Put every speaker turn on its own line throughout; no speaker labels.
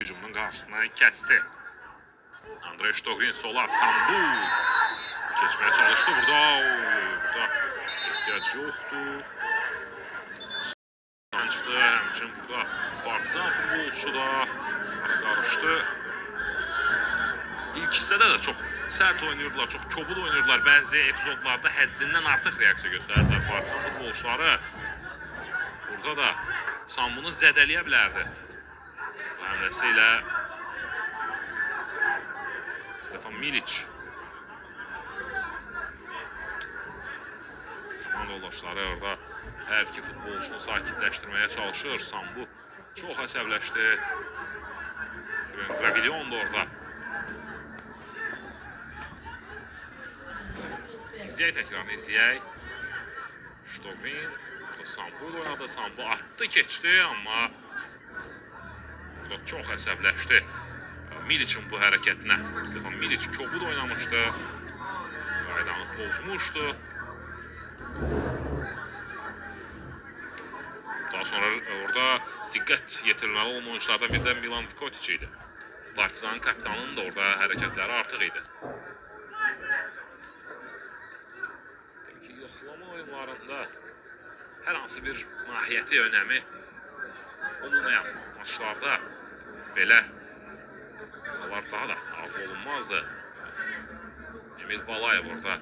hücumunun qarşısına kəsdi. Andrey Shtogrin sola, Sambu keçməyə çalışdı burada. Burada ehtiyac yoxdur. Çıxdı, həmçin burada Partizan futbolçusu da qarışdı. İlk hissədə də çox sərt oynayırdılar, çox kobud oynayırdılar. Bəzi epizodlarda həddindən artıq reaksiya göstərdilər Partizan futbolçuları. Burada da Sambunu zədələyə bilərdi. Həmləsi ilə Stefan Milic. Komanda yoldaşları orada hər iki futbolçunu sakitləşdirməyə çalışır. Sambu çox əsəbləşdi. Gravillion da orada. İzləyək, təkrarını izləyək. Shtogrin burada Sambu ilə oynadı. Sambu atdı, keçdi, amma burada çox əsəbləşdi Milic'in bu hərəkətinə. Stefan Milic kobud oynamışdı. Qaydanı pozmuşdu. Daha sonra orada diqqət yetirilməli olan oyunculardan bir də Milan Vikotic idi. Partizanın kapitanının da orada hərəkətləri artıq idi. Demək ki, yoxlama oyunlarında hər hansı bir mahiyyəti, önəmi olmayan maçlarda belə daha da arzu olunmazdı. Emil Balayev orada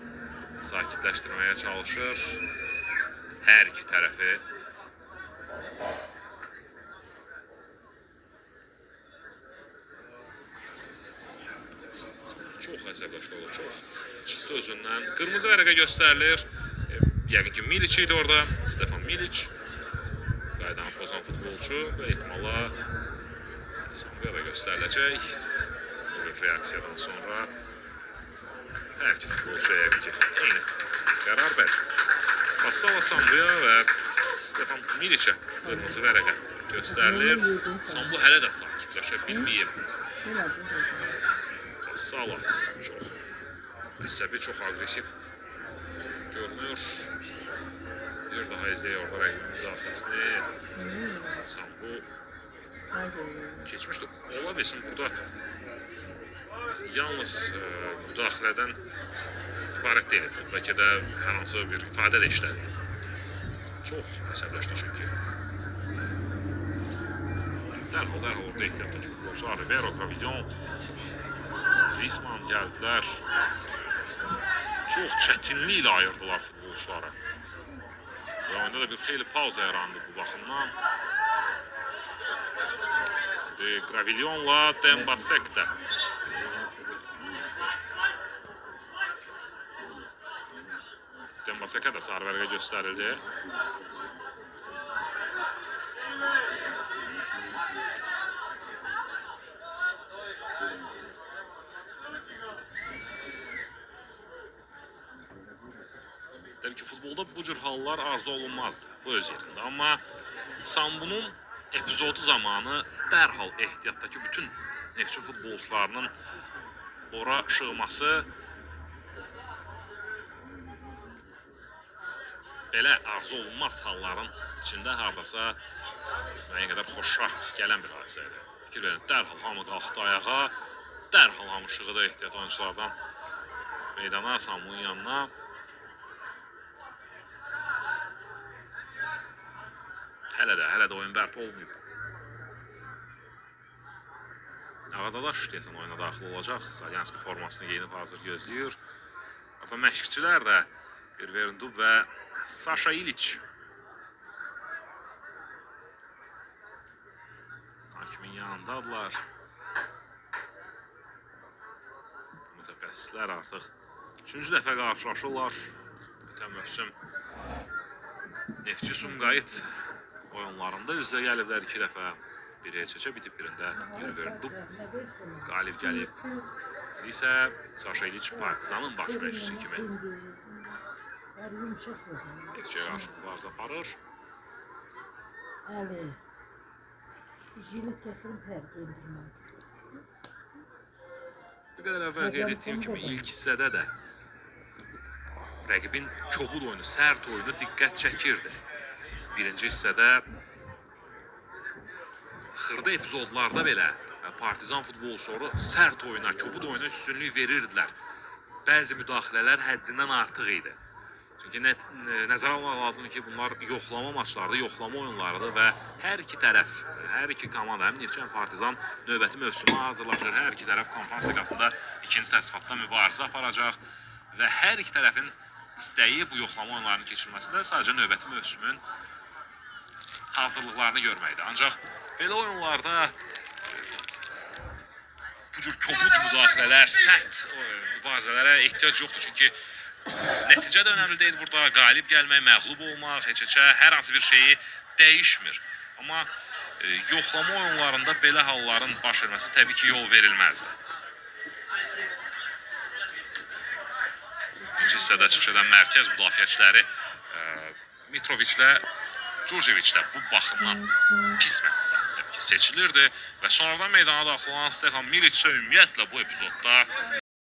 sakitləşdirməyə çalışır hər iki tərəfi. Çox əsəbləşdi o, çox çıxdı özündən. Qırmızı vərəqə göstərilir. Yəqin ki, Milic idi orada. Stefan Milic. Qaydanı pozan futbolçu və ehtimalla Sambuya da göstəriləcək. Bu reaksiyadan sonra hər iki futbolçu yəqin ki, eyni qərar verir. Passala Sambuya və Stefan Milic'ə qırmızı vərəqə göstərilir. Sambu hələ də sakitləşə bilməyib. Passala çox əsəbi, çox agresiv görünür. Bir daha izləyək orada rəqibin müdaxiləsini. Sambu keçmişdi. Ola bilsin burada yalnız müdaxilədən ibarət deyil. Bəlkə də hər hansı bir ifadə də işlədir. Çox əsəbləşdi çünki. Dərhal orada ehtiyatdakı futbolçular Rivero, Gravillion, Griezmann gəldilər. Çox çətinliklə ayırdılar futbolçuları. Və oyunda da bir xeyli pauza yarandı bu baxımdan. Gravillion'la Dembasek də. Dembasek'e də sarı vərəqə göstərildi. Təbii ki, futbolda bu cür hallar arzu olunmazdı bu öz yerində. Amma Sambunun epizodu zamanı dərhal ehtiyatdakı bütün Neftçi futbolçularının ora şığması belə arzu olunmaz halların içində hardasa müəyyən qədər xoşa gələn bir hadisə idi. Fikir verin, dərhal hamı qalxdı ayağa, dərhal hamı şığıda ehtiyat oyunculardan meydana, Sambunun yanına. Hələ də oyun bərpa olmayıb. Ağadadaş deyəsən oyuna daxil olacaq. Salyanski formasını geyinib hazır gözləyir. Orada məşqçilər də Irvin Dub və Sasha İliç. Hakimin yanındadılar. Mütəxəssislər artıq 3-cü dəfə qarşılaşırlar. Ötən mövsüm Neftçi Sumqayıt oyunlarında üzrə gəliblər 2 dəfə. Biri heç-heçə bitib, birində Irvin Dub qalib gəlib. İsə Sasha İliç Partizanın baş məşqçisi kimi Neftçiyə qarşı mübarizə aparır. Bir qədər əvvəl qeyd etdiyim kimi ilk hissədə də rəqibin kobud oyunu, sərt oyunu diqqət çəkirdi. Birinci hissədə xırda epizodlarda belə Partizan futbolçuları sərt oyuna, kobud oyuna üstünlük verirdilər. Bəzi müdaxilələr həddindən artıq idi. Çünki nəzərə almaq lazımdır ki, bunlar yoxlama maçlarıdır, yoxlama oyunlarıdır və hər iki tərəf, hər iki komanda, həm Neftçi, həm Partizan növbəti mövsümə hazırlaşır. Hər iki tərəf konferans liqasında ikinci təsdifatda mübarizə aparacaq və hər iki tərəfin istəyi bu yoxlama oyunlarının keçirilməsində sadəcə növbəti mövsümün hazırlıqlarını görməkdir. Ancaq belə oyunlarda bu cür kobud müdaxilələr, sərt mübarizələrə ehtiyac yoxdur. Çünki nəticə də önəmli deyil burada. Qalib gəlmək, məğlub olmaq, heç-heçə hər hansı bir şeyi dəyişmir. Amma yoxlama oyunlarında belə halların baş verməsi təbii ki, yol verilməzdir. İkinci hissədə çıxış edən mərkəz müdafiəçiləri Mitroviçlə Curceviçlə bu baxımdan pis məqamda seçilirdi və sonradan meydana daxil olan Stefan Milic isə ümumiyyətlə bu epizodda